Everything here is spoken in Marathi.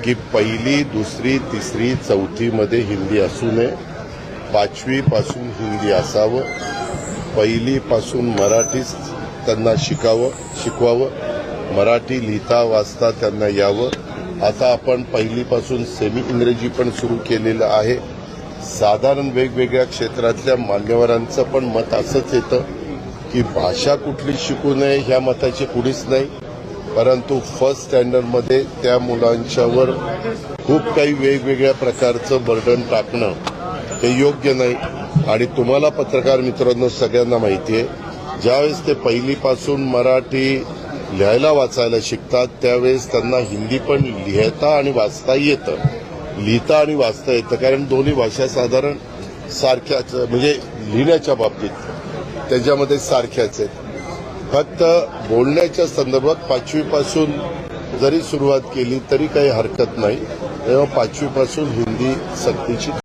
की पहिली, दुसरी, तिसरी, चौथीमध्ये हिंदी असू नये, 5वी पासून हिंदी असावं, पहिलीपासून मराठी त्यांना शिकवावं, मराठी लिहिता वाचता त्यांना यावं. आता आपण पहिलीपासून सेमी इंग्रजी पण सुरू केलेलं आहे. साधारण वेगवेगळ्या क्षेत्रातल्या मान्यवरांचं पण मत असंच येतं की भाषा कुठली शिकू नये ह्या मताची कुणीच नाही, परंतु फर्स्ट स्टँडर्डमध्ये त्या मुलांच्यावर खूप काही वेगवेगळ्या प्रकारचं बर्डन टाकणं हे योग्य नाही. आणि तुम्हाला पत्रकार मित्रांनो सगळ्यांना माहिती आहे, ज्यावेळेस ते पहिलीपासून मराठी लिहायला वाचायला शिकतात त्यावेळेस त्यांना हिंदी पण लिहिता आणि वाचता येतं, लिहिता आणि वाचता येतं, कारण दोन्ही भाषा साधारण सारख्याच, म्हणजे लिहिण्याच्या बाबतीत त्याच्यामध्ये सारख्याच आहेत. फक्त बोलण्याच्या संदर्भात 5वी पासून जरी सुरुवात केली तरी काही हरकत नाही. तेव्हा 5वी पासून हिंदी सक्तीची